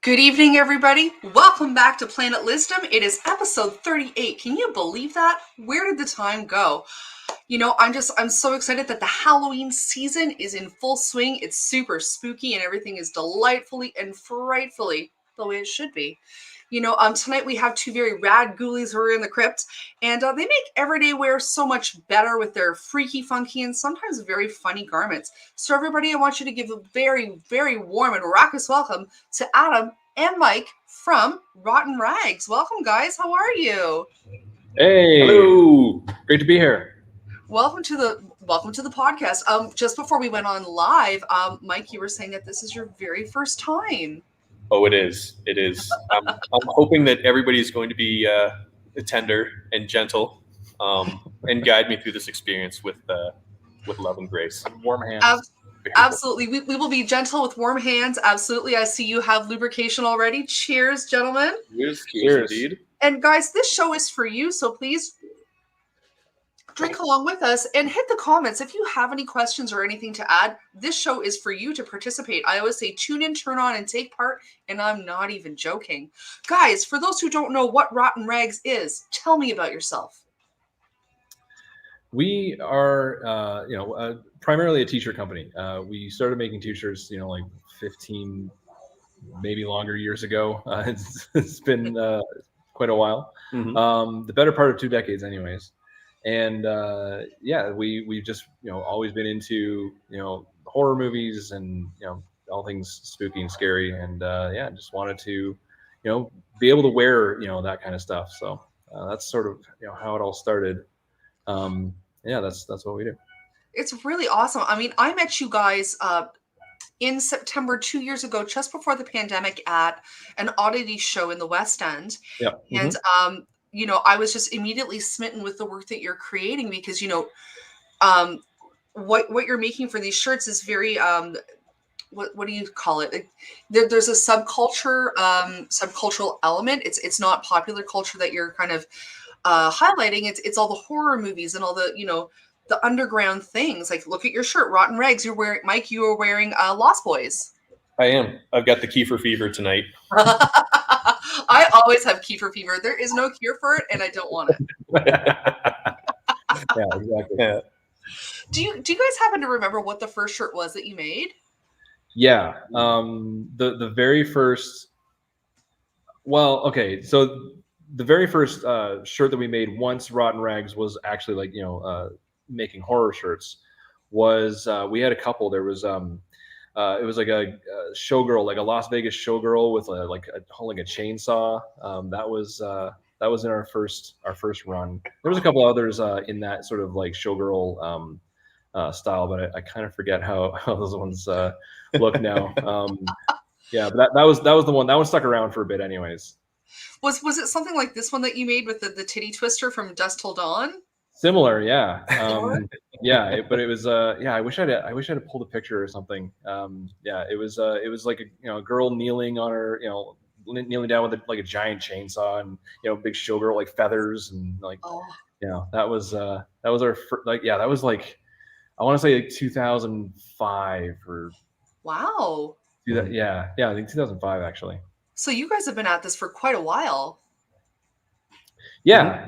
Good evening, everybody. Welcome back to Planet Lizzdom. It is episode 38. Can you believe that? Where did the time go? You know, I'm so excited that the Halloween season is in full swing. It's super spooky and everything is delightfully and frightfully the way it should be. Tonight we have two very rad ghoulies who are in the crypt, and they make everyday wear so much better with their freaky, funky, and sometimes very funny garments. So everybody, I want you to give a very, very warm and raucous welcome to Adam and Mike from Rotten Rags. Welcome, guys. How are you? Hey, hello. Great to be here. Welcome to the podcast. Just before we went on live, Mike, you were saying that this is your very first time. Oh, it is. It is. I'm hoping that everybody's going to be tender and gentle, and guide me through this experience with love and grace. Warm hands. Absolutely. We will be gentle with warm hands. Absolutely. I see you have lubrication already. Cheers, gentlemen. Cheers, indeed. And guys, this show is for you, so please drink along with us and hit the comments. If you have any questions or anything to add, this show is for you to participate. I always say tune in, turn on, and take part, and I'm not even joking. Guys, for those who don't know what Rotten Rags is, tell me about yourself. We are, primarily a t-shirt company. We started making t-shirts, like 15, maybe longer years ago. It's been quite a while. Mm-hmm. The better part of 2 decades anyways. And we've just, always been into, horror movies and, all things spooky and scary. And just wanted to, be able to wear, that kind of stuff. So that's sort of, how it all started. That's what we do. It's really awesome. I mean, I met you guys in September 2 years ago, just before the pandemic, at an oddity show in the West End. Yeah. And I was just immediately smitten with the work that you're creating because what you're making for these shirts is very what do you call it? There's a subcultural element. It's not popular culture that you're kind of highlighting. It's all the horror movies and all the the underground things. Like, look at your shirt, Rotten Rags. You're wearing, Mike, you are wearing Lost Boys. I am. I've got the Kiefer fever tonight. I always have Kiefer fever. There is no cure for it, and I don't want it. Yeah, exactly. Yeah. Do you guys happen to remember what the first shirt was that you made? Yeah. The very first. Well, okay. So the very first shirt that we made once Rotten Rags was actually making horror shirts was we had a couple. There was it was like a showgirl, like a Las Vegas showgirl with a chainsaw. That was in our first run. There was a couple others in that sort of like showgirl style, but I kind of forget how those ones look now. But that was the one that one stuck around for a bit, anyways. Was it something like this one that you made with the titty twister from Dusk Till Dawn? Similar, yeah. But it was I wish I'd pulled a picture or something. It was like a girl kneeling on her, kneeling down with a giant chainsaw and big showgirl like feathers and that was our that was like I want to say like 2005 or wow. I think 2005 actually. So you guys have been at this for quite a while. Yeah.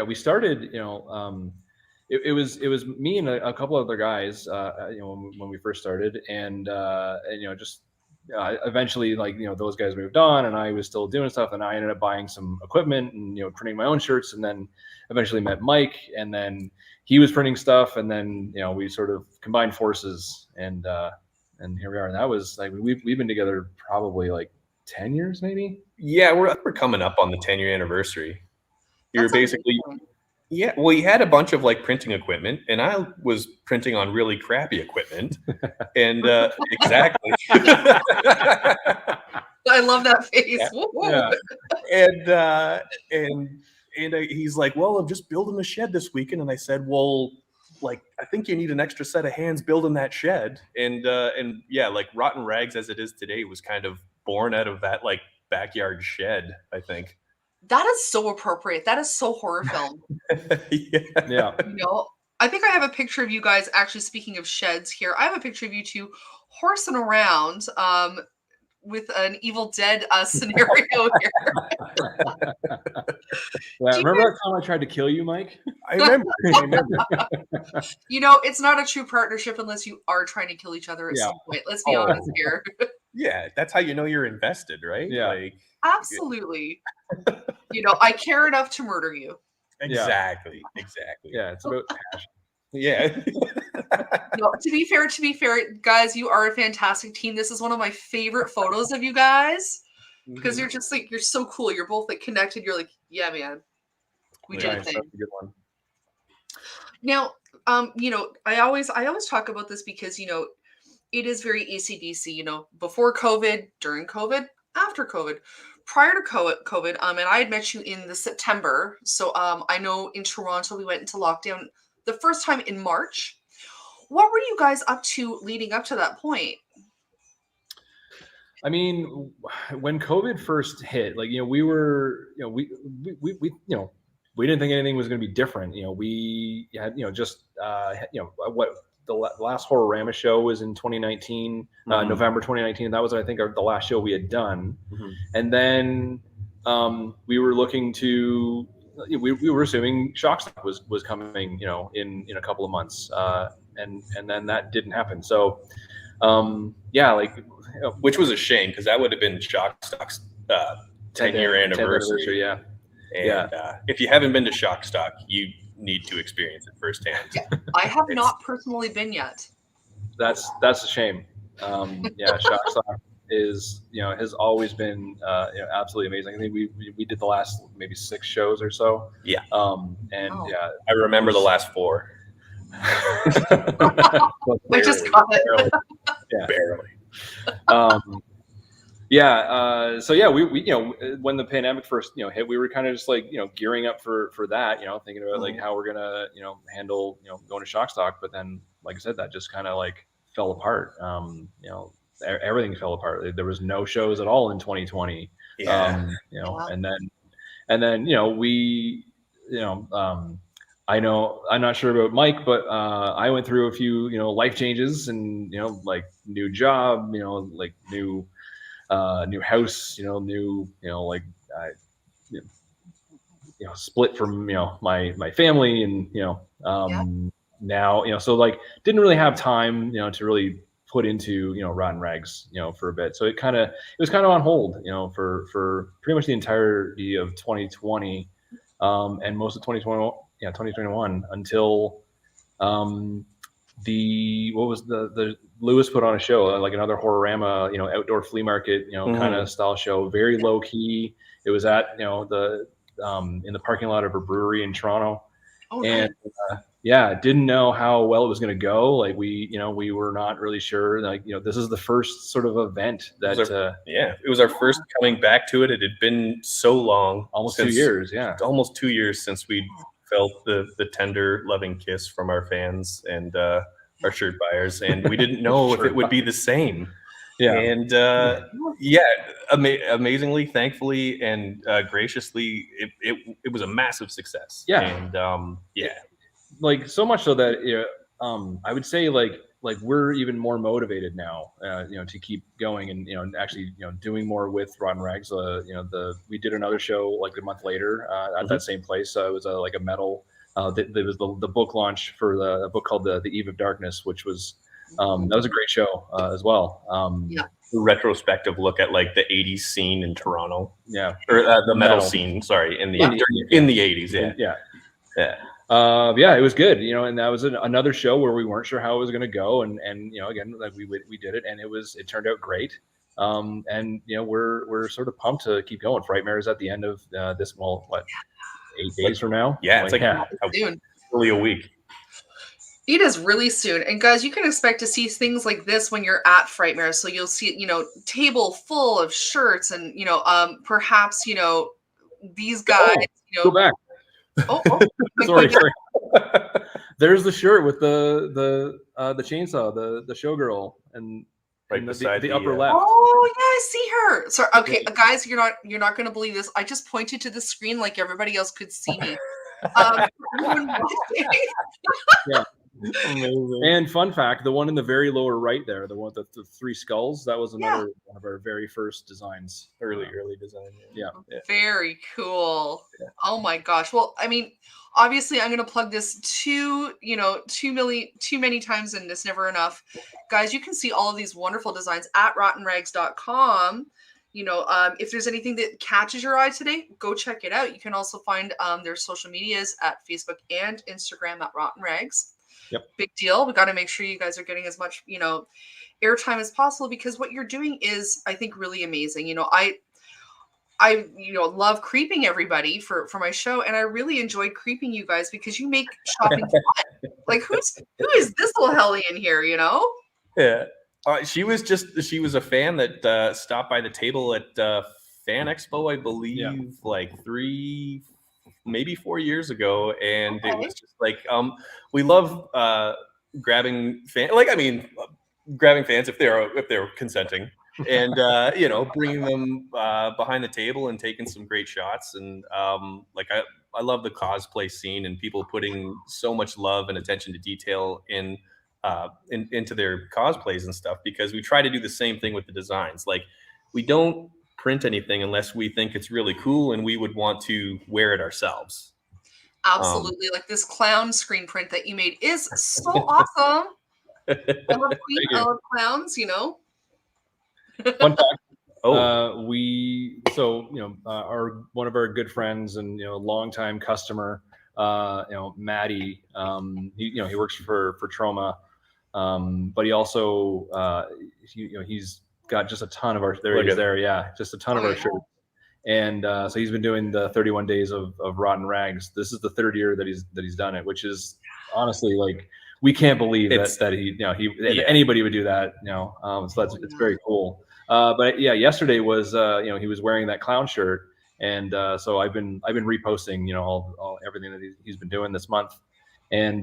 We started, it was me and a couple other guys, when we first started, and eventually, those guys moved on, and I was still doing stuff, and I ended up buying some equipment and printing my own shirts, and then eventually met Mike, and then he was printing stuff, and then we sort of combined forces, and here we are. And that was we've been together probably 10 years, maybe. Yeah, we're coming up on the 10-year anniversary. You're basically, well, you had a bunch of printing equipment, and I was printing on really crappy equipment. And exactly. I love that face. Yeah. And he's like, well, I'm just building a shed this weekend. And I said, well, I think you need an extra set of hands building that shed. And Rotten Rags as it is today was kind of born out of that backyard shed, I think. That is so appropriate. That is so horror film. Yeah. I think I have a picture of you guys, actually, speaking of sheds here. I have a picture of you two horsing around with an Evil Dead scenario here. Yeah, remember that time I tried to kill you, Mike? I remember. It's not a true partnership unless you are trying to kill each other at some point. Let's be honest here. Yeah, that's how you know you're invested, right? Yeah. Absolutely. I care enough to murder you. Exactly. Yeah, it's about passion. Yeah. No, to be fair, guys, you are a fantastic team. This is one of my favorite photos of you guys because you're just like, you're so cool. You're both like connected. You're like, yeah, man, we did a Nice, thing. that's a good one. Now, I always talk about this because, it is very AC/DC, before COVID, during COVID, after COVID, prior to COVID, and I had met you in the September. So I know in Toronto we went into lockdown the first time in March. What were you guys up to leading up to that point? I mean, when COVID first hit, like, we were, we didn't think anything was going to be different. We had, just, what the last Horrorama show was in 2019, November 2019. That was, I think, the last show we had done. And then we were looking to, we were assuming Shockstock was coming, in a couple of months. And then that didn't happen. So, which was a shame because that would have been Shockstock's 10-year anniversary. Yeah. And if you haven't been to Shockstock, you need to experience it firsthand. Yeah, I have not personally been yet. That's a shame. Shockstock is, has always been absolutely amazing. I think we did the last maybe 6 shows or so. Yeah. I remember the last 4. I just got it. Barely. We when the pandemic first hit, we were kind of just like gearing up for that, thinking about like how we're gonna handle going to Shockstock, but then like I said, that just kind of like fell apart. Everything fell apart. There was no shows at all in 2020. And then we I know I'm not sure about Mike, but I went through a few life changes and like new job, like new house, split from my family, and now so like didn't really have time to really put into Rotten Rags for a bit. So it was kind of on hold for pretty much the entirety of 2020 and most of 2021 until the Lewis put on a show, like another Horrorama, outdoor flea market, kind of style show, very low key. It was at the in the parking lot of a brewery in Toronto. And didn't know how well it was going to go. Like we were not really sure. Like this is the first sort of event that it was our first coming back to it. It had been so long, almost 2 years. Yeah, almost 2 years since we felt the tender, loving kiss from our fans and our shirt buyers, and we didn't know if it would be the same. And amazingly, thankfully, and graciously, it was a massive success. And like so much so that I would say like we're even more motivated now, to keep going and actually doing more with Rotten Rags. We did another show like a month later at that same place. It was like a metal. There was the book launch for a book called the Eve of Darkness, which was that was a great show as well. A retrospective look at like the 80s scene in Toronto. Or the metal scene. Sorry, in the 80s. It was good, and that was another show where we weren't sure how it was going to go, and again, like we did it, and it turned out great. And we're sort of pumped to keep going. Frightmare is at the end of this 8 days from now. It's soon. Only a week. It is really soon. And guys, you can expect to see things like this when you're at Frightmare. So you'll see, table full of shirts and, perhaps, these guys, Go back. Sorry. There's the shirt with the chainsaw, the showgirl, and right beside the upper left. Oh yeah, I see her. So okay, guys, you're not gonna believe this. I just pointed to the screen like everybody else could see me. Amazing. And fun fact, the one in the very lower right there, the one with the 3 skulls, that was another one of our very first designs. Early design. Yeah. Very cool. Yeah. Oh my gosh. Well, I mean, obviously I'm going to plug this too many times, and it's never enough. Guys, you can see all of these wonderful designs at rottenrags.com. If there's anything that catches your eye today, go check it out. You can also find their social medias at Facebook and Instagram at Rotten Rags. Yep. Big deal. We got to make sure you guys are getting as much, airtime as possible, because what you're doing is, I think, really amazing. I love creeping everybody for my show, and I really enjoyed creeping you guys because you make shopping fun. Like, who is this little hellion here? Yeah. She was a fan that stopped by the table at Fan Expo, I believe, like 3, maybe 4 years ago, and it was just like we love grabbing grabbing fans if they're consenting, and bringing them behind the table and taking some great shots, and I love the cosplay scene and people putting so much love and attention to detail into their cosplays and stuff, because we try to do the same thing with the designs. Like, we don't print anything unless we think it's really cool and we would want to wear it ourselves. Absolutely. Like this clown screen print that you made is so awesome. I love clowns, Fun fact. One of our good friends and longtime customer, Maddie, he works for Troma, but he also he's got just a ton of our just a ton of our shirts, and so he's been doing the 31 days of Rotten Rags. This is the third year that he's done it, which is honestly, like, we can't believe that anybody would do that, so it's very cool. But yeah, yesterday was he was wearing that clown shirt, and so I've been reposting all everything that he's been doing this month, and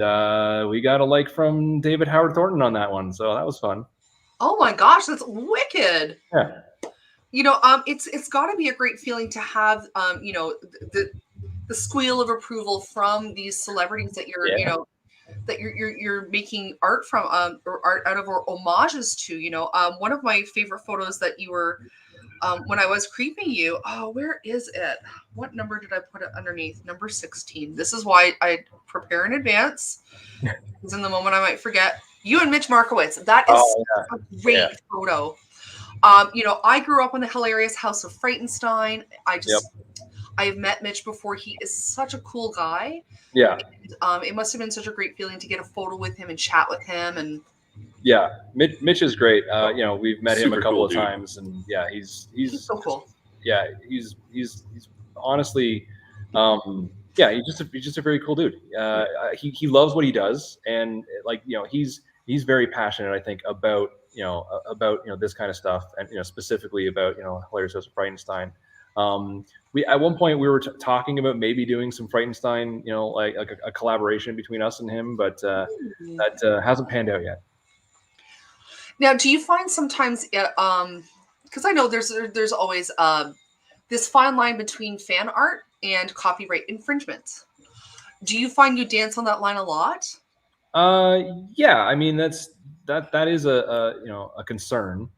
we got a like from David Howard Thornton on that one, so that was fun. Oh my gosh, that's wicked. Yeah. It's got to be a great feeling to have the squeal of approval from these celebrities that you're that you're making art from, or art out of, or homages to. One of my favorite photos that you were when I was creeping you. Oh, where is it? What number did I put it underneath? Number 16. This is why I prepare in advance, because in the moment I might forget. You and Mitch Markowitz. That is a great photo. I grew up in the hilarious House of Frightenstein. I have met Mitch before. He is such a cool guy. Yeah. And, it must have been such a great feeling to get a photo with him and chat with him. And yeah, Mitch is gregreat. We've met him a couple of times, and he's so cool. Yeah, he's honestly, he's just a very cool dude. He loves what he does, and he's very passionate, I think, about this kind of stuff, and specifically about Hilarious House of Frightenstein. We at one point we were talking about maybe doing some Frightenstein, like a collaboration between us and him, but that hasn't panned out yet. Now, do you find sometimes, because I know there's always this fine line between fan art and copyright infringement. Do you find you dance on that line a lot? Yeah, I mean that is a concern.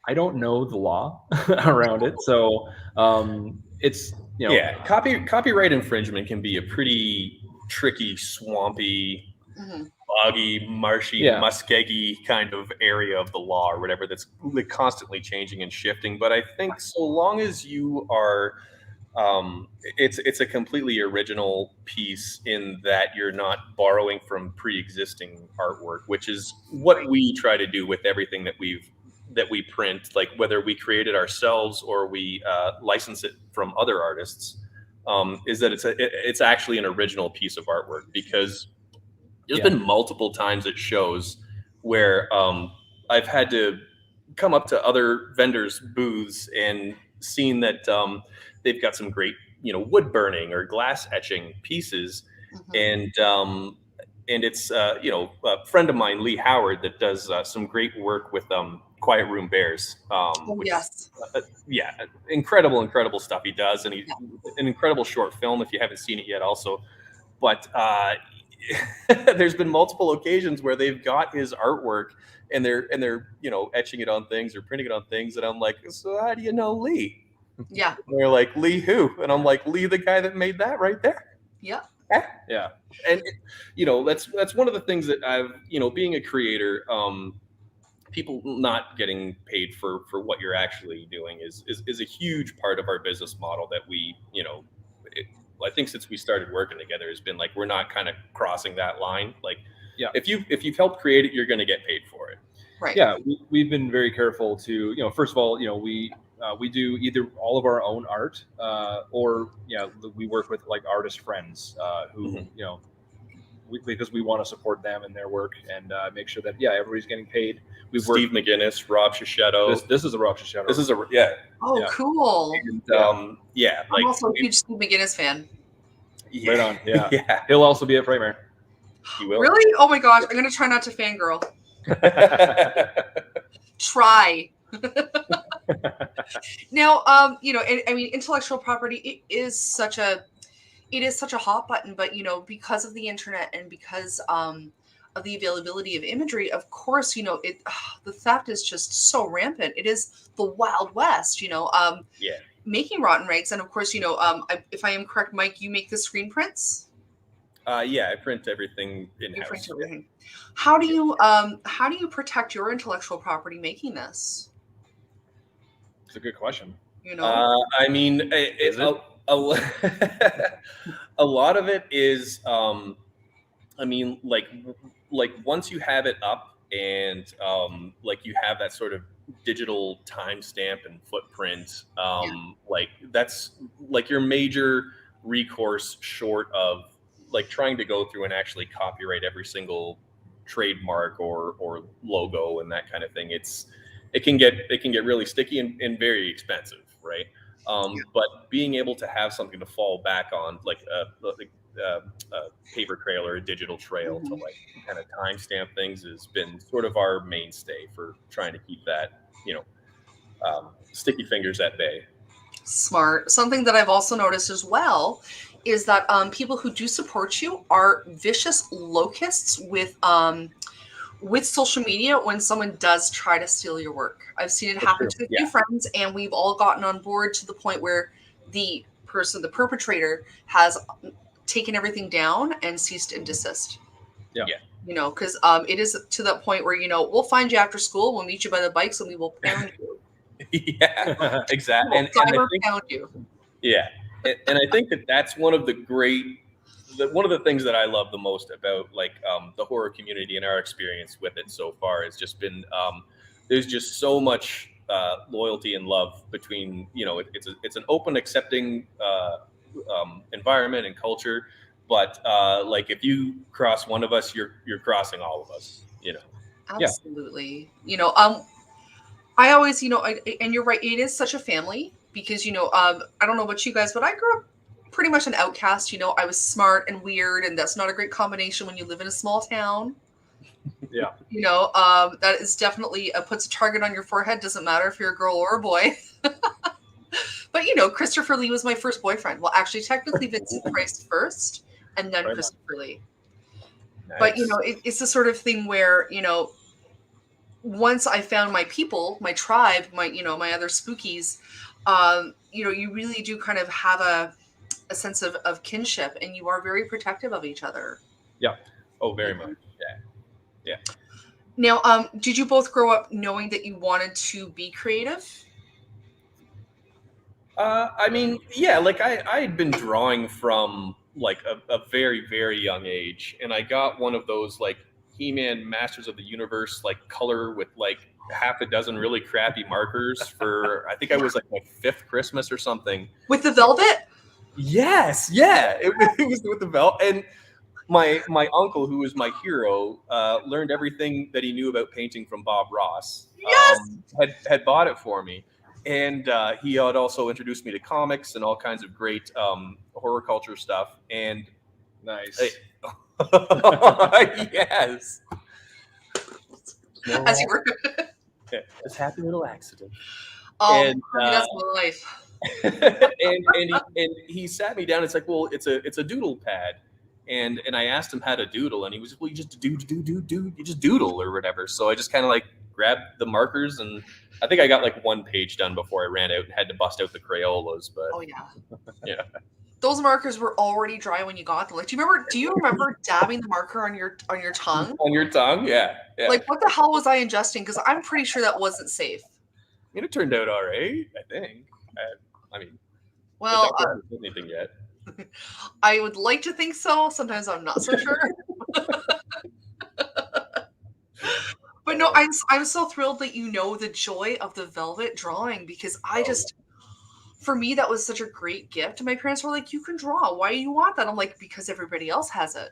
I don't know the law around it, so it's copyright infringement can be a pretty tricky, swampy, boggy, marshy, muskeggy kind of area of the law or whatever that's constantly changing and shifting. But I think so long as you are, it's a completely original piece in that you're not borrowing from pre-existing artwork, which is what we try to do with everything that we print, like whether we create it ourselves or we license it from other artists, is that it's actually an original piece of artwork. Because there's been multiple times at shows where I've had to come up to other vendors' booths and seen that they've got some great, wood burning or glass etching pieces, and it's a friend of mine, Lee Howard, that does some great work with Quiet Room Bears. Incredible stuff he does, and an incredible short film if you haven't seen it yet also. But there's been multiple occasions where they've got his artwork and they're etching it on things or printing it on things, and I'm like, so how do you know Lee? Yeah. And they're like, Lee who? And I'm like, Lee, the guy that made that right there. Yeah. Yeah. And that's one of the things that I've, being a creator, people not getting paid for what you're actually doing is a huge part of our business model that we, I think since we started working together has been like, we're not kind of crossing that line. Like, Yeah. if you've helped create it, you're going to get paid for it. Right. Yeah, we've been very careful to, first of all, we do either all of our own art, or we work with like artist friends who because we want to support them and their work and make sure that everybody's getting paid. Steve McGinnis, Rob Shichetto. This is a Rob Shichetto. This is Oh, Yeah. cool. And, I'm like, also a huge Steve McGinnis fan. Right on. Yeah. Yeah. He'll also be at Frightmare. He will. Really? Oh my gosh! I'm gonna try not to fangirl. Try. Now, I mean, intellectual property is such a hot button, but because of the internet and because of the availability of imagery, of course, the theft is just so rampant. It is the Wild West, making Rotten Rags, and of course, if I am correct, Mike, you make the screen prints. I print everything You in-house. print everything. How do you protect your intellectual property making this? It's a good question. I mean, a lot of it is, I mean, like once you have it up and like you have that sort of digital timestamp and footprint, like that's like your major recourse short of like trying to go through and actually copyright every single trademark or logo and that kind of thing. It can get really sticky and very expensive, right? But being able to have something to fall back on, like a paper trail or a digital trail to like kind of timestamp things, has been sort of our mainstay for trying to keep that, sticky fingers at bay. Smart. Something that I've also noticed as well is that people who do support you are vicious locusts with social media when someone does try to steal your work. I've seen it happen to a few friends, and we've all gotten on board to the point where the perpetrator, has taken everything down and ceased and desist. Yeah. Because it is to that point where, we'll find you after school, we'll meet you by the bikes, and we will pound you. Yeah, exactly. And cyber pound you. Yeah. And I think that's one of the things that I love the most about like the horror community and our experience with it so far has just been there's just so much loyalty and love between, it's an open, accepting environment and culture, but like if you cross one of us, you're crossing all of us. Absolutely. I always, and you're right, it is such a family because, I don't know about you guys, but I grew up pretty much an outcast. I was smart and weird, and that's not a great combination when you live in a small town. Yeah. That is definitely puts a target on your forehead. Doesn't matter if you're a girl or a boy. But, Christopher Lee was my first boyfriend. Well, actually, technically Vincent Price first, and then Christopher Lee. Nice. But, it's the sort of thing where, once I found my people, my tribe, my other spookies, you really do kind of have a sense of kinship, and you are very protective of each other. Yeah. Oh, very much. Yeah. Now, did you both grow up knowing that you wanted to be creative? I mean, yeah, like I had been drawing from like a very, very young age, and I got one of those like He-Man Masters of the Universe like color with like half a dozen really crappy markers for I think I was like my 5th Christmas or something. With the velvet? Yes, yeah, it was with the velvet. And my uncle, who was my hero, learned everything that he knew about painting from Bob Ross. Yes, had bought it for me, and he had also introduced me to comics and all kinds of great horror culture stuff. And nice. Yes. As you were. This happy little accident. Oh, and, that's my life. and he sat me down. It's like, well, it's a doodle pad, and I asked him how to doodle, and he was, well, you just do, you just doodle or whatever. So I just kind of like grabbed the markers, and I think I got like 1 page done before I ran out and had to bust out the Crayolas. But oh yeah, yeah. those markers were already dry when you got them. Like, do you remember dabbing the marker on your tongue? On your tongue? Yeah. Yeah. Like, what the hell was I ingesting? Because I'm pretty sure that wasn't safe. It turned out all right, I think. I mean, Well, the doctor hasn't said anything yet. I would like to think so. Sometimes I'm not so sure. But no, I'm so thrilled that you know the joy of the velvet drawing, because for me, that was such a great gift. And my parents were like, "You can draw. Why do you want that?" I'm like, "Because everybody else has it."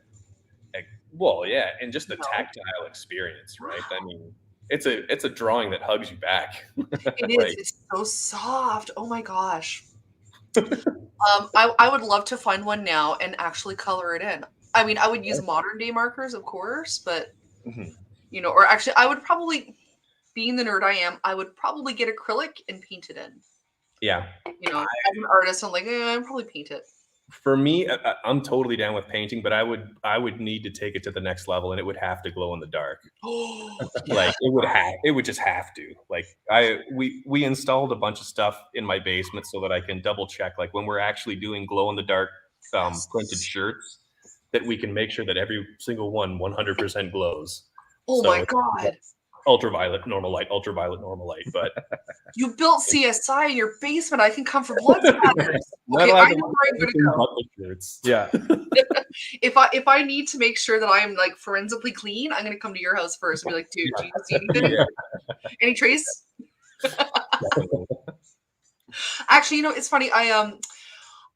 Well, yeah, and just the tactile experience, right? I mean, it's a drawing that hugs you back. It is. It's so soft. Oh my gosh. I would love to find one now and actually color it in. I mean, I would use modern day markers, of course, but or actually, I would probably, being the nerd I am, I would probably get acrylic and paint it in. Yeah. As an artist, I'm like, I'd probably paint it. For me, I'm totally down with painting, but I would need to take it to the next level, and it would have to glow in the dark. Like it would just have to. Like we installed a bunch of stuff in my basement so that I can double check, like when we're actually doing glow in the dark printed shirts, that we can make sure that every single one 100% glows. Oh my god. Ultraviolet, normal light, but you built CSI in your basement. I can come for blood spatters. Okay, I know where I'm gonna go. Yeah. If I need to make sure that I'm like forensically clean, I'm gonna come to your house first and be like, dude, do you see anything? Yeah. Any trace? Actually, it's funny.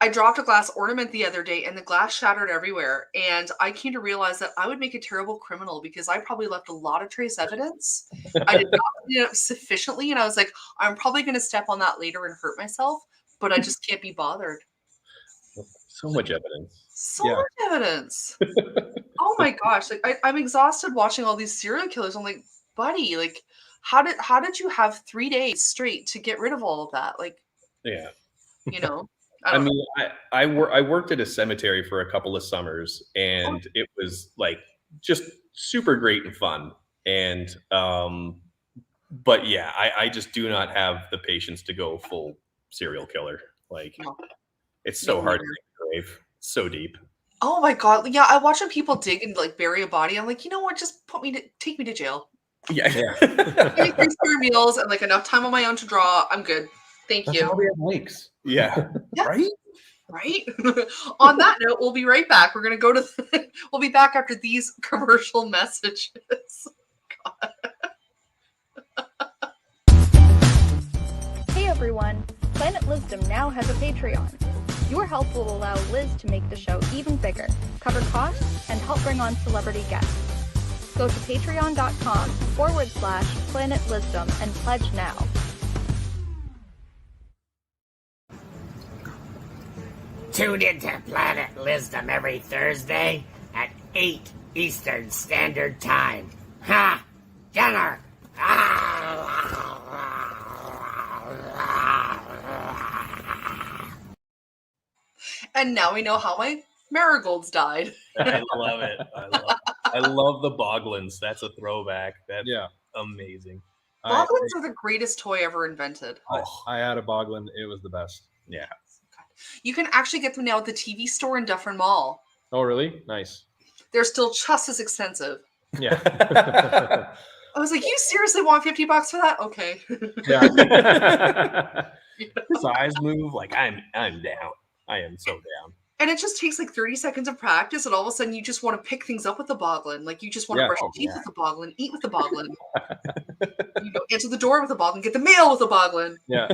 I dropped a glass ornament the other day and the glass shattered everywhere. And I came to realize that I would make a terrible criminal because I probably left a lot of trace evidence. I did not clean it up sufficiently. And I was like, I'm probably going to step on that later and hurt myself, but I just can't be bothered. So much evidence. So much evidence. Oh my gosh. Like I'm exhausted watching all these serial killers. I'm like, buddy, like how did you have 3 days straight to get rid of all of that? Like, yeah. I mean, I worked at a cemetery for a couple of summers, and it was like just super great and fun. And but yeah, I just do not have the patience to go full serial killer. Like it's so hard to dig the grave, so deep. Oh my god, yeah, I watch when people dig and like bury a body. I'm like, you know what? Just take me to jail. Yeah. Give me 3 square meals and like enough time on my own to draw. I'm good. Thank you. That's why we have lakes. Yeah. Right? On that note, we'll be right back. We're going to go to we'll be back after these commercial messages. Hey everyone, Planet Lizzdom now has a Patreon. Your help will allow Liz to make the show even bigger, cover costs, and help bring on celebrity guests. Go to patreon.com/Planet Lizzdom and pledge now. Tune into Planet Lizzdom every Thursday at 8 Eastern Standard Time. Ha! Jenner! And now we know how my marigolds died. I love it. I love the boglins. That's a throwback. That's amazing. Boglins are the greatest toy ever invented. I had a boglin. It was the best. Yeah. You can actually get them now at the TV store in Dufferin Mall. Oh, really? Nice. They're still just as expensive. Yeah. I was like, you seriously want $50 for that? Okay. Yeah. Size move, like I'm down. I am so down. And it just takes like 30 seconds of practice, and all of a sudden you just want to pick things up with the boglin. Like you just want to brush your teeth with the boglin, eat with the boglin. Answer the door with the boglin, get the mail with the boglin. Yeah.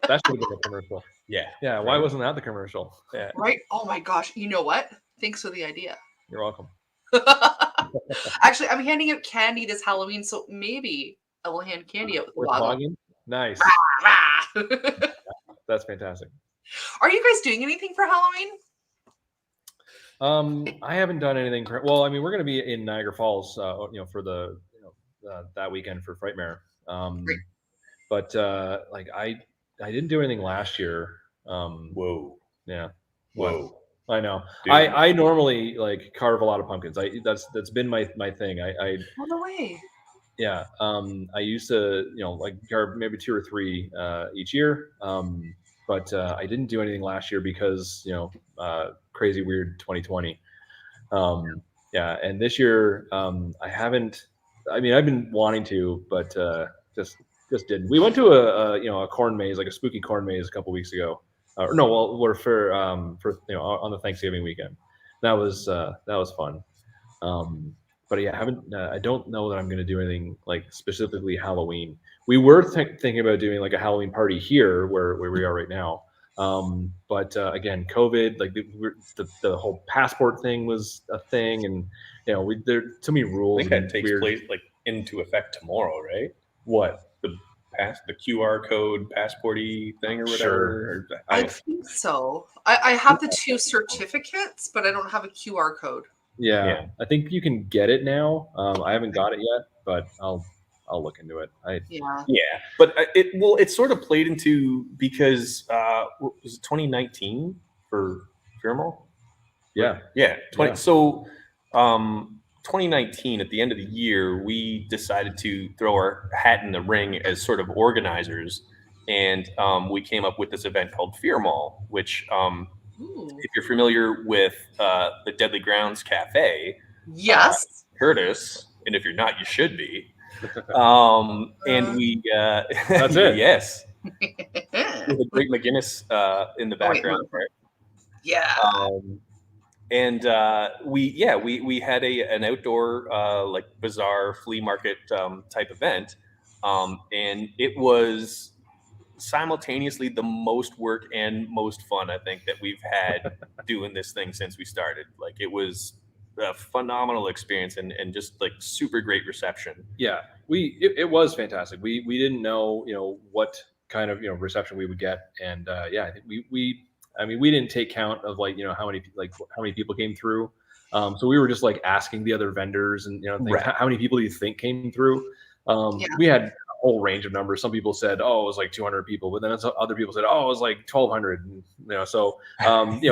That should have been a commercial. Yeah. Yeah. Why wasn't that the commercial? Yeah. Right? Oh my gosh. You know what? Thanks for the idea. You're welcome. Actually, I'm handing out candy this Halloween, so maybe I will hand candy out with the boglin. Nice. That's fantastic. Are you guys doing anything for Halloween? I haven't done anything. Well, I mean, we're going to be in Niagara Falls, for the that weekend for Frightmare. But like I didn't do anything last year. Whoa. Yeah. Whoa. I know. Dude. I normally like carve a lot of pumpkins. That's been my thing. Oh, no way. Yeah. I used to like carve maybe 2 or 3 each year. but I didn't do anything last year because crazy weird 2020. Yeah, and this year I haven't. I mean, I've been wanting to, but just didn't. We went to a corn maze, like a spooky corn maze, a couple weeks ago. No, well, we're for on the Thanksgiving weekend. That was fun. But yeah, I don't know that I'm going to do anything like specifically Halloween. We were thinking about doing like a Halloween party here where we are right now. But again, COVID, like the whole passport thing was a thing, and there are too many I rules. think that takes place like into effect tomorrow, right? What? The QR code passporty thing or whatever. Sure. I think so. I have the 2 certificates, but I don't have a QR code. Yeah, I think you can get it now. I haven't got it yet, but I'll look into it. Yeah, but it sort of played into because was it 2019 for Firmal? Yeah. So 2019 at the end of the year, we decided to throw our hat in the ring as sort of organizers, and we came up with this event called Firmal, which if you're familiar with the Deadly Grounds Cafe, yes, Curtis, and if you're not, you should be. And we that's it. Yes, with a Greg McGinnis in the background. Right? Yeah. And we had an outdoor like bazaar flea market type event, and it was simultaneously the most work and most fun I think that we've had doing this thing since we started. Like, it was a phenomenal experience and just like super great reception. Yeah, it was fantastic. We didn't know what kind of reception we would get, and I think we didn't take count of how many people came through. So we were just like asking the other vendors and things, how many people do you think came through? We had a whole range of numbers. Some people said, oh, it was like 200 people, but then other people said, oh, it was like 1,200. And, so they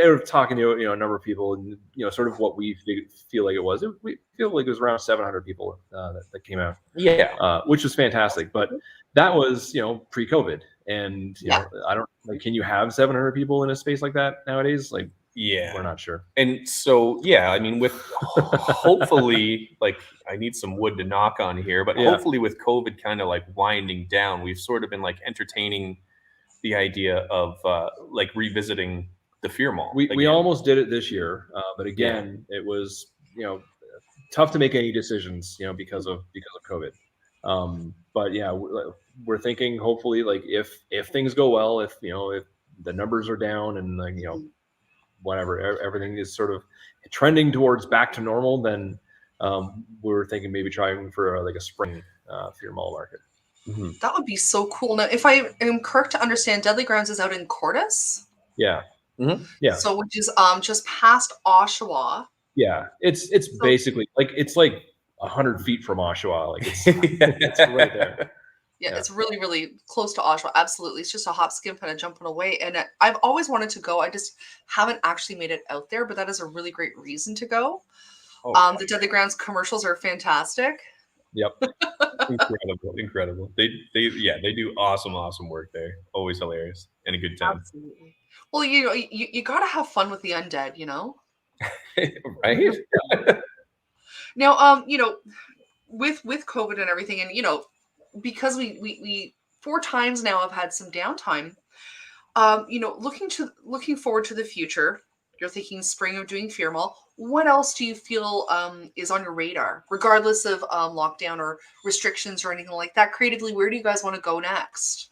were talking to a number of people, and sort of what we feel like it was. We feel like it was around 700 people that came out. Which was fantastic. But that was pre-COVID, and I don't can you have 700 people in a space like that nowadays? Like, we're not sure. And so I mean, with hopefully, like, I need some wood to knock on here, but hopefully with COVID kind of like winding down, we've sort of been like entertaining the idea of like revisiting the Firmal. We almost did it this year, but again, it was tough to make any decisions because of COVID. But we're thinking hopefully, like, if things go well, if the numbers are down and whatever, everything is sort of trending towards back to normal, then we're thinking maybe trying for like a spring Firmal market. Mm-hmm. That would be so cool. Now, if I am correct to understand, Deadly Grounds is out in Cordis. Yeah. Mm-hmm. Yeah. So which is just past Oshawa. Yeah, it's basically it's like 100 feet from Oshawa. Like it's right there. Yeah, it's really, really close to Oshawa. Absolutely. It's just a hop, skip, and a jumping away. And I've always wanted to go. I just haven't actually made it out there, but that is a really great reason to go. The Deadly Grounds commercials are fantastic. Yep. Incredible. They do awesome work there. Always hilarious and a good time. Absolutely. Well, you got to have fun with the undead, Right? Now, with COVID and everything, and because we 4 times now have had some downtime, looking forward to the future. You're thinking spring of doing Firmal. What else do you feel is on your radar, regardless of lockdown or restrictions or anything like that? Creatively, where do you guys want to go next?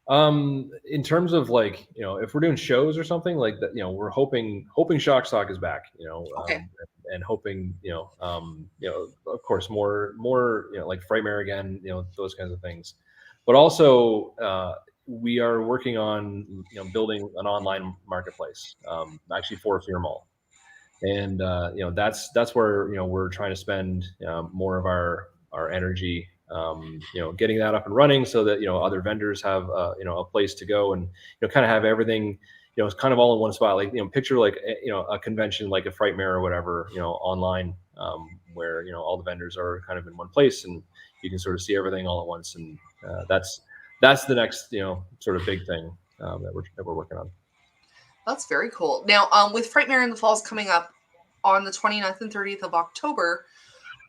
In terms of like, if we're doing shows or something like that, we're hoping Shock Stock is back, and hoping, of course, more, like Frightmare again, those kinds of things. But also, we are working on, building an online marketplace, actually for Firmal. And, that's where, we're trying to spend more of our energy, getting that up and running so that, other vendors have, a place to go and, kind of have everything, it's kind of all in one spot. Like, picture like, a convention, like a Frightmare or whatever, online, where, all the vendors are kind of in one place and you can sort of see everything all at once. And that's that's the next sort of big thing that we're working on. That's very cool. Now, with Frightmare in the Falls coming up on the 29th and 30th of October,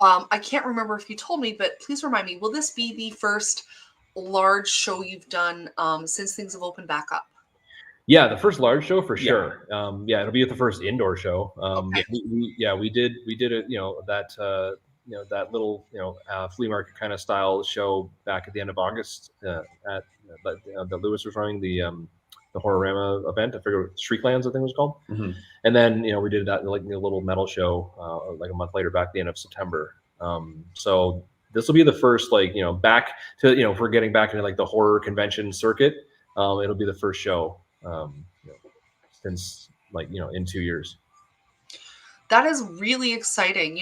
I can't remember if you told me, but please remind me, will this be the first large show you've done since things have opened back up? Yeah, the first large show for sure. It'll be the first indoor show. Okay. We did a that little flea market kind of style show back at the end of August at that Lewis was running the Horrorama event. I figure Shrieklands, I think it was called. Mm-hmm. And then we did that like a little metal show like a month later, back at the end of September. So this will be the first back to if we're getting back into like the horror convention circuit. It'll be the first show since in 2 years. That is really exciting.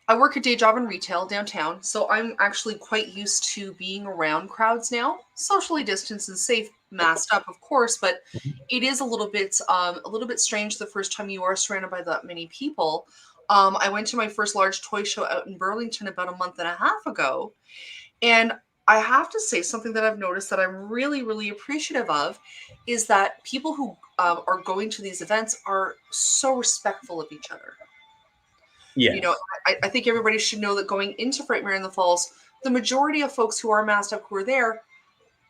I work a day job in retail downtown, so I'm actually quite used to being around crowds now, socially distanced and safe, masked up, of course. But it is a little bit strange the first time you are surrounded by that many people. I went to my first large toy show out in Burlington about a month and a half ago, and I have to say something that I've noticed that I'm really, really appreciative of is that people who are going to these events are so respectful of each other. Yeah. I think everybody should know that going into Frightmare in the Falls, the majority of folks who are masked up who are there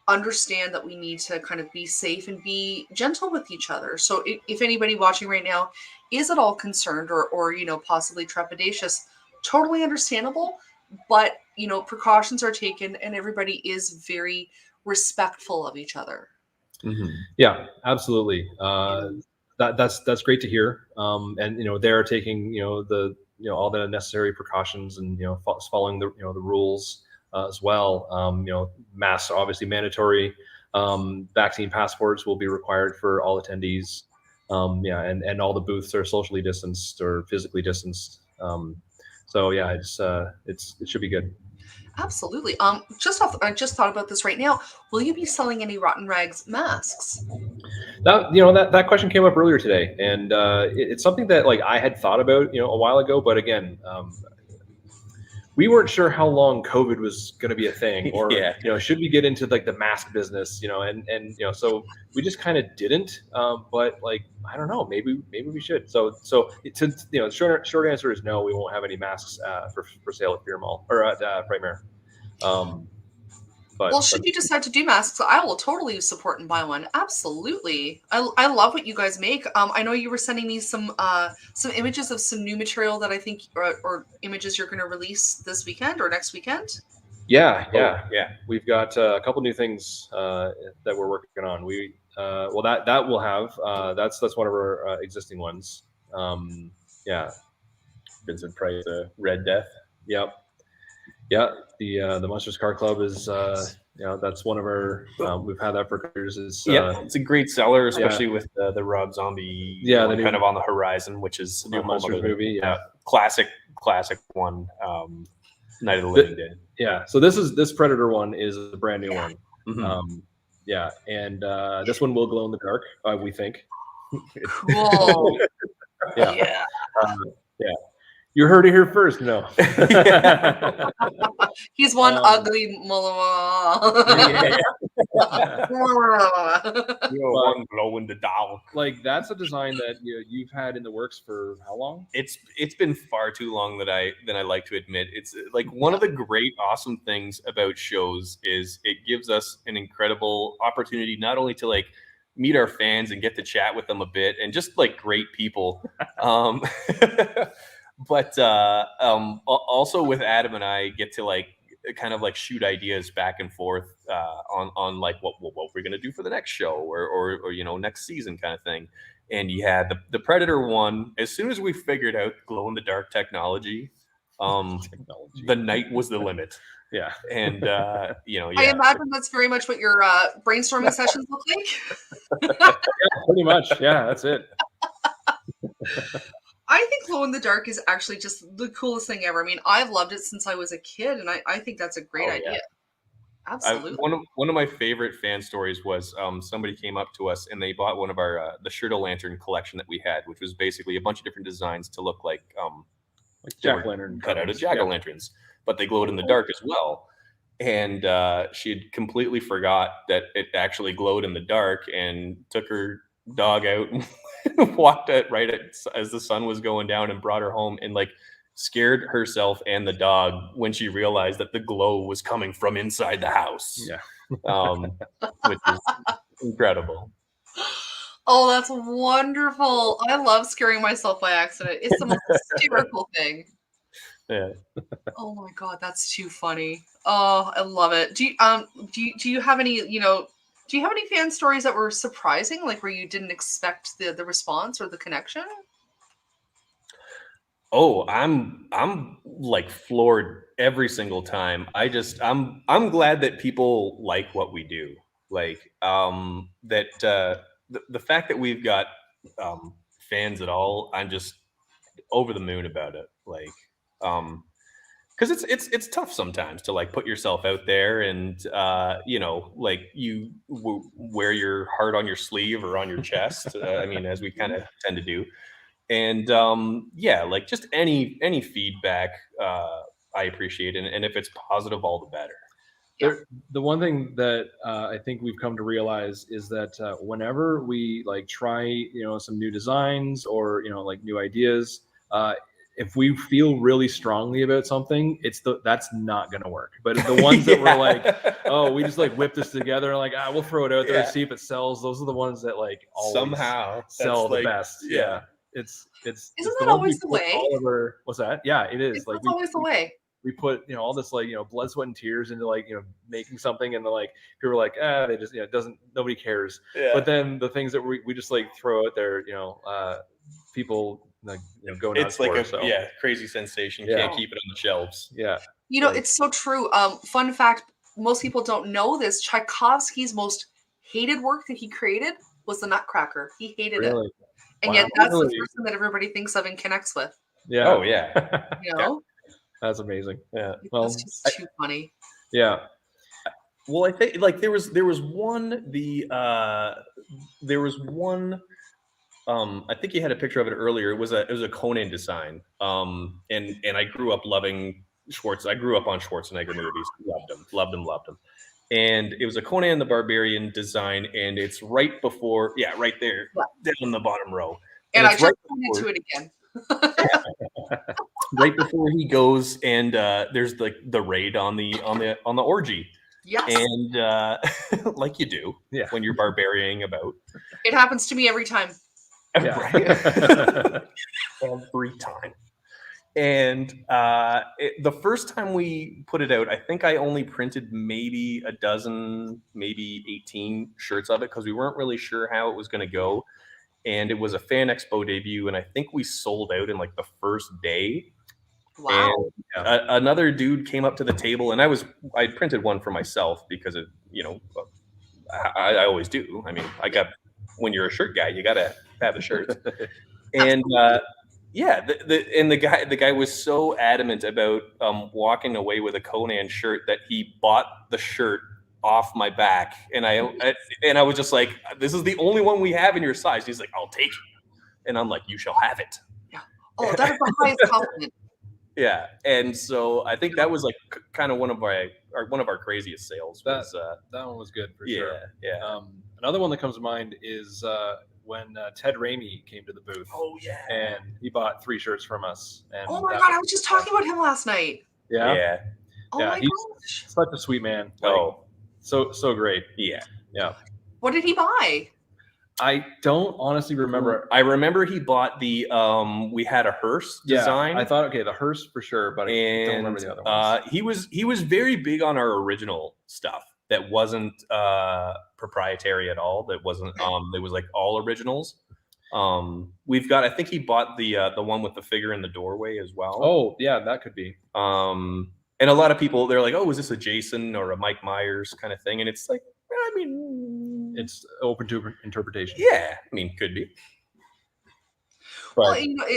understand that we need to kind of be safe and be gentle with each other. So if anybody watching right now is at all concerned or possibly trepidatious, totally understandable. But, precautions are taken and everybody is very respectful of each other. Mm-hmm. Yeah, absolutely. That's great to hear. And, they're taking, all the necessary precautions and, following the rules as well. Masks are obviously mandatory. Vaccine passports will be required for all attendees. And all the booths are socially distanced or physically distanced. So yeah, it should be good. Absolutely. I just thought about this right now. Will you be selling any Rotten Rags masks? That question came up earlier today, and it's something that I had thought about a while ago, but again, we weren't sure how long COVID was going to be a thing, or should we get into the mask business, and so we just kind of didn't. But I don't know, maybe we should. So short answer is no, we won't have any masks for sale at Beer Mall or at Frightmare. Well, should you decide to do masks, I will totally support and buy one. Absolutely. I love what you guys make. I know you were sending me some images of some new material that I think or images you're going to release this weekend or next weekend. Yeah. We've got a couple new things that we're working on. That will have that's one of our existing ones. Vincent Price, Red Death. Yep. Yeah, the Monsters Car Club is that's one of our we've had that for years. It's a great seller, especially with the Rob Zombie kind of on the horizon, which is the new Monsters movie. Yeah, classic one. Night of the Living Dead. Yeah, so this Predator one is a brand new one. Mm-hmm. And this one will glow in the dark. We think. Cool. Yeah. You heard it here first. No. He's one ugly one glow in the dark. That's a design that you've had in the works for how long? It's been far too long than I like to admit. It's one of the great, awesome things about shows is it gives us an incredible opportunity not only to meet our fans and get to chat with them a bit and just great people. But also with Adam and I get to kind of shoot ideas back and forth on what we're gonna do for the next show or next season kind of thing. And the Predator one, as soon as we figured out glow in the dark technology, the night was the limit. Yeah. And I imagine that's very much what your brainstorming sessions look like. Yeah, pretty much. Yeah, that's it. I think glow in the dark is actually just the coolest thing ever. I mean, I've loved it since I was a kid, and I think that's a great idea. Absolutely. One of my favorite fan stories was somebody came up to us and they bought one of our the Shirt-O-Lantern collection that we had, which was basically a bunch of different designs to look like jack-o'-lantern cut out of jack-o'-lanterns, but they glowed in the dark as well. and she had completely forgot that it actually glowed in the dark, and took her dog out and walked it as the sun was going down, and brought her home, and like scared herself and the dog when she realized that the glow was coming from inside the house. Yeah. Which is incredible. Oh, that's wonderful. I love scaring myself by accident. It's the most hysterical thing. Yeah. Oh my god, that's too funny. Oh, I love it. Do you have any, do you have any fan stories that were surprising, like where you didn't expect the response or the connection? Oh, I'm like floored every single time. I'm glad that people like what we do. Like that the fact that we've got fans at all, I'm just over the moon about it. Like because it's tough sometimes to like put yourself out there, and like you wear your heart on your sleeve or on your chest. I mean, as we kind of tend to do. And like just any feedback I appreciate, and if it's positive, all the better. The one thing that I think we've come to realize is that whenever we like try some new designs or like new ideas, if we feel really strongly about something, that's not going to work. But the ones that we're like, oh, we just like whip this together, and like we'll throw it out there and see if it sells. Those are the ones that like always somehow sell the like, best. Yeah. It's Isn't that always the way? What's that? Yeah, it is. That's always the way. We put all this like blood, sweat, and tears into like making something, and like people are like they just nobody cares. Yeah. But then the things that we just like throw out there, people like go nuts. It's like for, crazy sensation. Yeah. Can't keep it on the shelves. Yeah. It's so true. Fun fact: most people don't know this. Tchaikovsky's most hated work that he created was the Nutcracker. He hated it. And yet that's the person that everybody thinks of and connects with. Yeah. Oh, yeah. That's amazing. Yeah. Well, it's just too funny. Yeah. Well, I think like there was one I think you had a picture of it earlier. It was a Conan design. And I grew up loving Schwartz. I grew up on Schwarzenegger movies. Loved him. And it was a Conan the Barbarian design, and it's right before, right there, down the bottom row. And I just pointed to it again. Right before he goes, and there's the raid on the orgy. Yes. And like you do when you're barbarianing about. It happens to me every time. Yeah. Right? Every time. And the first time we put it out, I think I only printed maybe a dozen, maybe 18 shirts of it, because we weren't really sure how it was going to go. And it was a Fan Expo debut, and I think we sold out in like the first day. Wow. And another dude came up to the table, and I printed one for myself because it, I always do. I mean, when you're a shirt guy, you got to have a shirt. And the guy was so adamant about walking away with a Conan shirt that he bought the shirt off my back, and I was just like, this is the only one we have in your size. He's like, I'll take it, and I'm like, you shall have it. Yeah. Oh, that is the highest compliment. Yeah, and so I think that was like kind of one of our craziest sales. That one was good for sure. Yeah. Another one that comes to mind is when Ted Raimi came to the booth. Oh yeah. And he bought 3 shirts from us. And oh my god, I was just talking about him last night. Yeah. Yeah. Oh my gosh. Such a sweet man. Like, so great. Yeah. Yeah. What did he buy? I don't honestly remember. I remember he bought the we had a hearse design. I thought the hearse for sure, but I don't remember the other ones. He was very big on our original stuff that wasn't proprietary at all. That wasn't it was like all originals. I think he bought the one with the figure in the doorway as well. Oh yeah, that could be. And a lot of people, they're like, oh, is this a Jason or a Mike Myers kind of thing? And it's like, I mean, it's open to interpretation. Yeah, I mean, could be. But, well,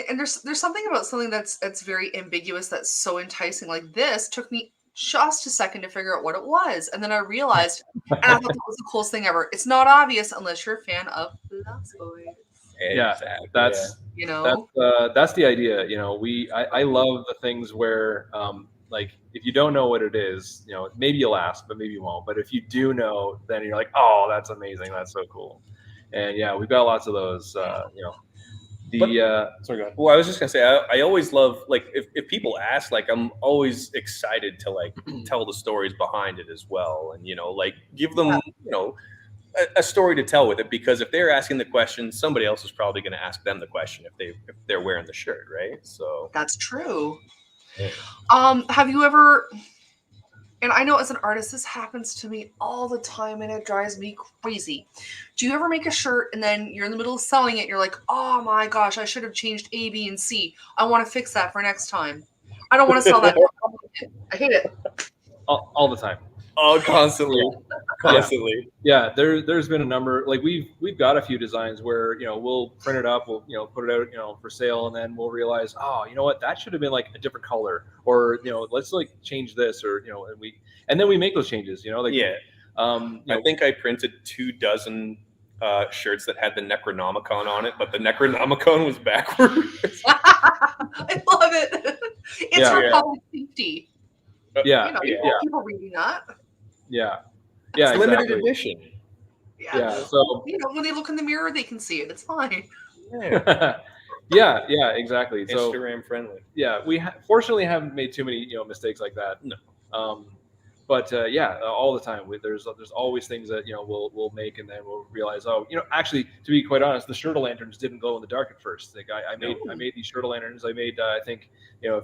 and there's something about something that's very ambiguous that's so enticing. Like this took me just a second to figure out what it was, and then I realized, and I thought that was the coolest thing ever. It's not obvious unless you're a fan of Lost Boys. Yeah, exactly. That's the idea. I love the things where like if you don't know what it is, maybe you'll ask, but maybe you won't. But if you do know, then you're like, oh, that's amazing, that's so cool. And yeah, we've got lots of those. Sorry, go ahead. Well, I was just gonna say, I always love, like, if people ask, like, I'm always excited to like tell the stories behind it as well, and like give them a story to tell with it, because if they're asking the question, somebody else is probably going to ask them the question if they're wearing the shirt, right? So That's true. Yeah. Have you ever, and I know as an artist this happens to me all the time and it drives me crazy. Do you ever make a shirt and then you're in the middle of selling it and you're like, oh my gosh, I should have changed A, B, and C. I want to fix that for next time. I don't want to sell that. I hate it. All the time. Oh, constantly. Yeah, there's been a number, like we've got a few designs where we'll print it up, we'll put it out for sale, and then we'll realize, oh, you know what, that should have been like a different color, or let's like change this, or and then we make those changes, I think I printed 24 shirts that had the Necronomicon on it, but the Necronomicon was backwards. I love it. It's for public safety. Yeah, people reading that. Yeah, it's limited exactly. edition. Yeah. So when they look in the mirror, they can see it. It's fine. Yeah, exactly. So Instagram friendly. Yeah, we fortunately haven't made too many mistakes like that. No. But all the time there's always things that we'll make, and then we'll realize, actually, to be quite honest, the Shirtle-Lanterns didn't glow in the dark at first. Like I made these Shirtle-Lanterns. I made I think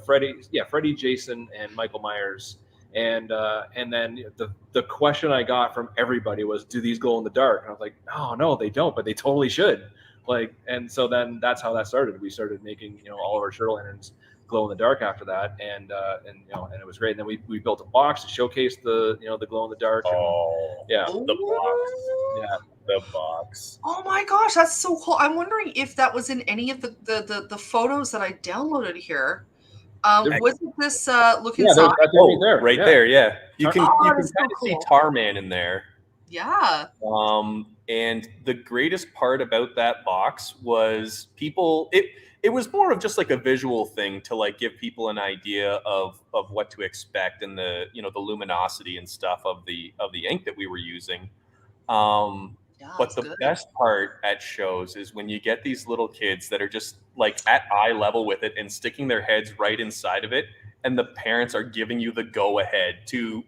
Freddy, Jason, and Michael Myers. And then the question I got from everybody was, do these glow in the dark? And I was like, no, they don't, but they totally should. Like, and so then that's how that started. We started making all of our Shirtle-Lanterns glow in the dark after that, and it was great. And then we built a box to showcase the the glow in the dark. The box. The box. Oh my gosh, that's so cool. I'm wondering if that was in any of the photos that I downloaded here. Was it this look inside? Right there. Yeah, you can kind of see cool. Tarman in there. Yeah. And the greatest part about that box was it was more of just like a visual thing to like give people an idea of what to expect, and the the luminosity and stuff of the ink that we were using. But the best part at shows is when you get these little kids that are just like at eye level with it and sticking their heads right inside of it, and the parents are giving you the go ahead to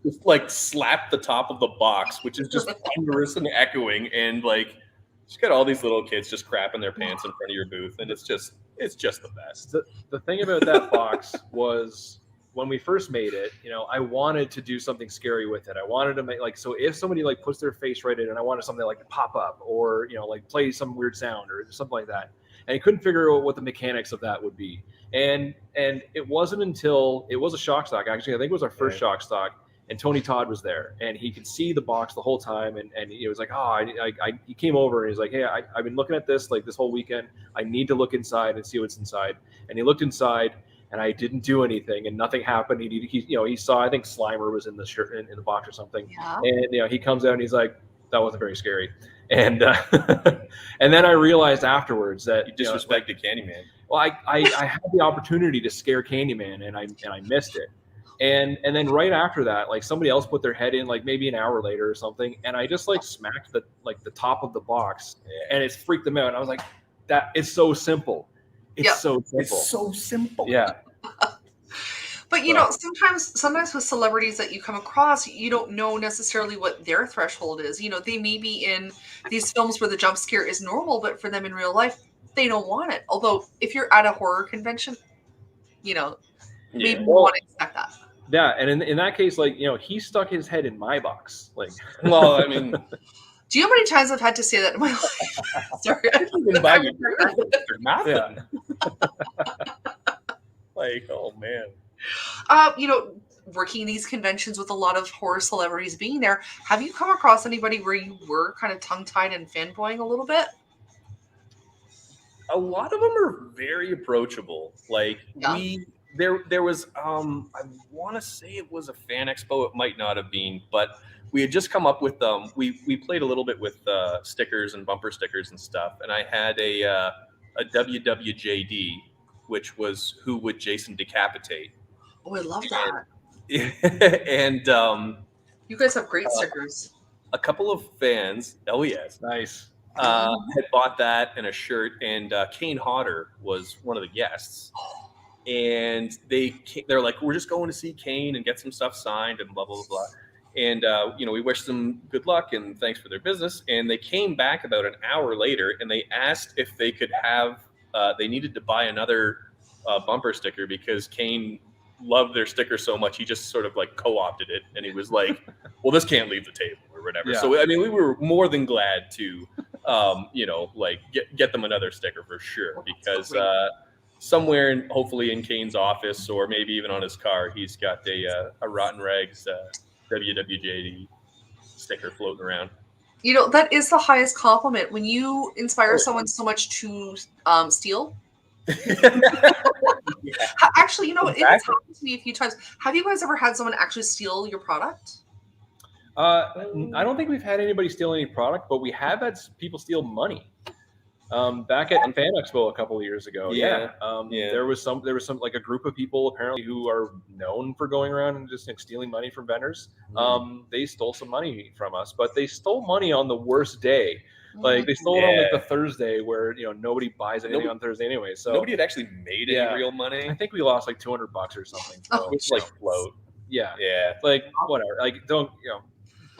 just like slap the top of the box, which is just thunderous and echoing, and like you got all these little kids just crapping their pants in front of your booth, and it's just the best. The thing about that box was, when we first made it, I wanted to do something scary with it. I wanted to make, like, so if somebody like puts their face right in, and I wanted something like to pop up, or like play some weird sound or something like that, and I couldn't figure out what the mechanics of that would be. And it wasn't until it was a shock stock, actually, I think it was our first shock stock, and Tony Todd was there, and he could see the box the whole time, and he was like, he came over and he's like, hey, I've been looking at this like this whole weekend. I need to look inside and see what's inside. And he looked inside, and I didn't do anything, and nothing happened. He saw, I think Slimer was in the shirt in the box or something. Yeah. And he comes out and he's like, that wasn't very scary. And and then I realized afterwards that you disrespected Candyman. Well, I had the opportunity to scare Candyman, and I missed it. And then right after that, like somebody else put their head in, like maybe an hour later or something, and I just like smacked the top of the box, and it freaked them out. And I was like, that it's so simple. It's so simple. It's so simple. Yeah. But sometimes with celebrities that you come across, you don't know necessarily what their threshold is. They may be in these films where the jump scare is normal, but for them in real life, they don't want it. Although if you're at a horror convention, maybe you want to expect that. Yeah, and in that case, like, he stuck his head in my box. Like, well, I mean, do you know how many times I've had to say that in my life? Sorry, I didn't buy you nothing. Yeah. Like, oh man. Working these conventions with a lot of horror celebrities being there, have you come across anybody where you were kind of tongue-tied and fanboying a little bit? A lot of them are very approachable. Like there was I want to say it was a fan expo. It might not have been, but we had just come up with we played a little bit with stickers and bumper stickers and stuff, and I had a WWJD, which was who would Jason decapitate. Oh, I love that. And You guys have great stickers. a couple of fans, oh yes, Nice. had bought that and a shirt, and Kane Hodder was one of the guests. And they're like, we're just going to see Kane and get some stuff signed and blah, blah, blah, blah. And, we wish them good luck and thanks for their business. And they came back about an hour later and they asked if they could have, they needed to buy another bumper sticker because Kane loved their sticker so much. He just sort of like co-opted it. And he was like, well, this can't leave the table or whatever. Yeah. So, I mean, we were more than glad to, get them another sticker for sure because, somewhere, hopefully in Kane's office or maybe even on his car, he's got a Rotten Rags WWJD sticker floating around. That is the highest compliment when you inspire someone so much to steal. Actually, Exactly. it's happened to me a few times. Have you guys ever had someone actually steal your product? I don't think we've had anybody steal any product, but we have had people steal money. Back at Fan Expo a couple of years ago, there was some like a group of people apparently who are known for going around and just stealing money from vendors. They stole some money from us, but they stole money on the worst day. Like they stole it on like the Thursday where nobody buys anything on Thursday anyway. So nobody had actually made any real money. I think we lost like $200 or something. So Which like float. Yeah. Yeah. Like whatever. Like don't.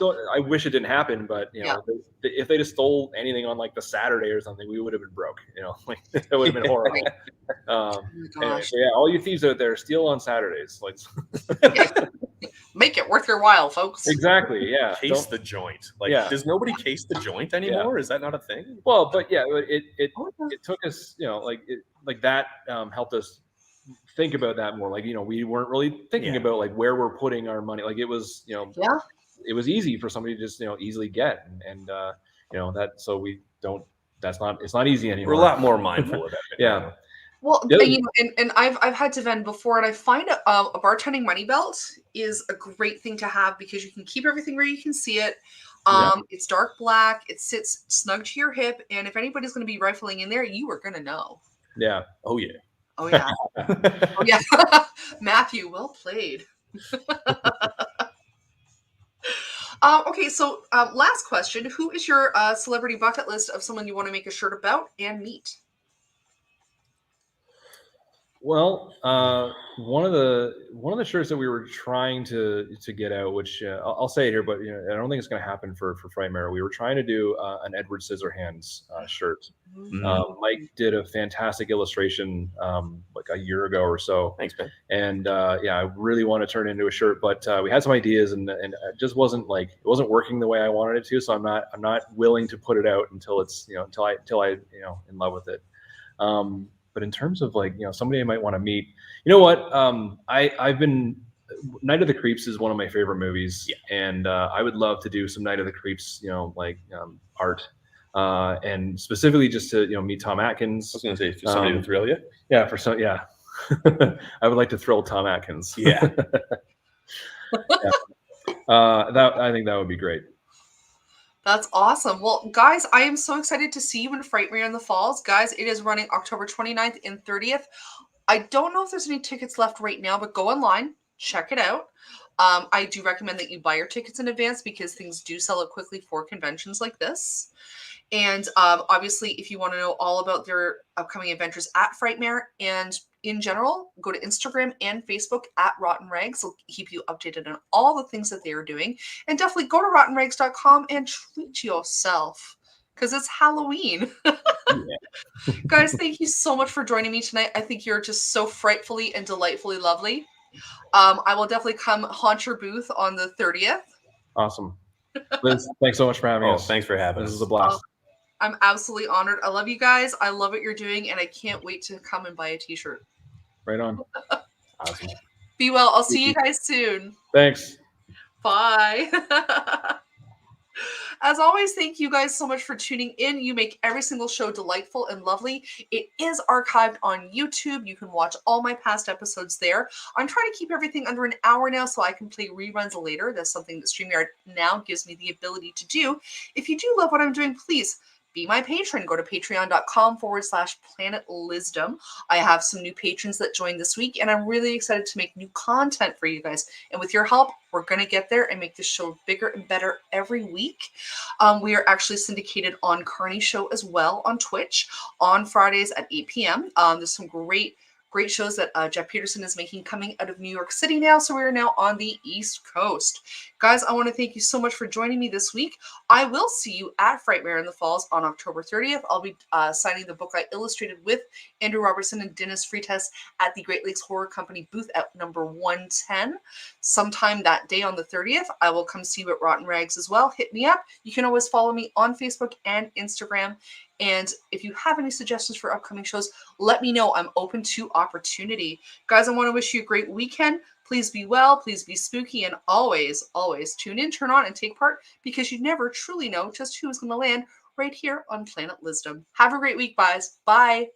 I wish it didn't happen, but if they just stole anything on like the Saturday or something, we would have been broke. Like that would have been horrible. Anyway, so yeah, all you thieves out there, steal on Saturdays. Like, make it worth your while, folks. Exactly. Yeah. Case the joint. Like, does nobody case the joint anymore? Yeah. Is that not a thing? Well, but yeah, it took us, that helped us think about that more. Like, we weren't really thinking about like where we're putting our money. Like it was, it was easy for somebody to just easily get and that, so we don't, it's not easy anymore. We're a lot more mindful of that. Yeah. Well, and I've had to vend before, and I find a bartending money belt is a great thing to have because you can keep everything where you can see it. It's dark black, it sits snug to your hip, and if anybody's going to be rifling in there, you are going to know. Yeah. Oh yeah. Oh yeah. Oh yeah. Matthew, well played. Okay, so last question. Who is your celebrity bucket list of someone you want to make a shirt about and meet? Well, one of the shirts that we were trying to get out, which I'll say it here, but I don't think it's going to happen for Frightmare. We were trying to do an Edward Scissorhands shirt. Mike did a fantastic illustration like a year ago or so. Thanks, man. And I really want to turn it into a shirt, but we had some ideas, and it just wasn't working the way I wanted it to. So I'm not willing to put it out until it's until I in love with it. But in terms of like, somebody I might want to meet, I've been, Night of the Creeps is one of my favorite movies. Yeah. And I would love to do some Night of the Creeps, art. And specifically just to, meet Tom Atkins. I was going to say, for somebody to thrill you. Yeah, I would like to thrill Tom Atkins. Yeah. I think that would be great. That's awesome. Well, guys, I am so excited to see you in Frightmare in the Falls. Guys, it is running October 29th and 30th. I don't know if there's any tickets left right now, but go online, check it out. I do recommend that you buy your tickets in advance because things do sell out quickly for conventions like this. And obviously, if you want to know all about their upcoming adventures at Frightmare and in general, go to Instagram and Facebook at Rotten Rags. They'll keep you updated on all the things that they are doing. And definitely go to rottenrags.com and treat yourself because it's Halloween. Guys, thank you so much for joining me tonight. I think you're just so frightfully and delightfully lovely. I will definitely come haunt your booth on the 30th. Awesome. Liz, thanks so much for having us. Thanks for having us. This is a blast. I'm absolutely honored. I love you guys. I love what you're doing, and I can't wait to come and buy a t-shirt. Right on. Awesome. Be well. I'll see you guys soon. Thanks. Bye. As always, thank you guys so much for tuning in. You make every single show delightful and lovely. It is archived on YouTube. You can watch all my past episodes there. I'm trying to keep everything under an hour now so I can play reruns later. That's something that StreamYard now gives me the ability to do. If you do love what I'm doing, please be my patron. Go to patreon.com/Planet Lizzdom. I have some new patrons that joined this week, and I'm really excited to make new content for you guys. And with your help, we're going to get there and make this show bigger and better every week. We are actually syndicated on Carney Show as well on Twitch on Fridays at 8 p.m. There's some great shows that Jeff Peterson is making coming out of New York City now. So we're now on the East Coast. Guys, I want to thank you so much for joining me this week. I will see you at Frightmare in the Falls on October 30th. I'll be signing the book I illustrated with Andrew Robertson and Dennis Freitas at the Great Lakes Horror Company booth at number 110. Sometime that day on the 30th, I will come see you at Rotten Rags as well. Hit me up. You can always follow me on Facebook and Instagram. And if you have any suggestions for upcoming shows, let me know. I'm open to opportunity. Guys, I want to wish you a great weekend. Please be well, please be spooky, and always, always tune in, turn on, and take part, because you never truly know just who is going to land right here on Planet Lizzdom. Have a great week, guys. Bye.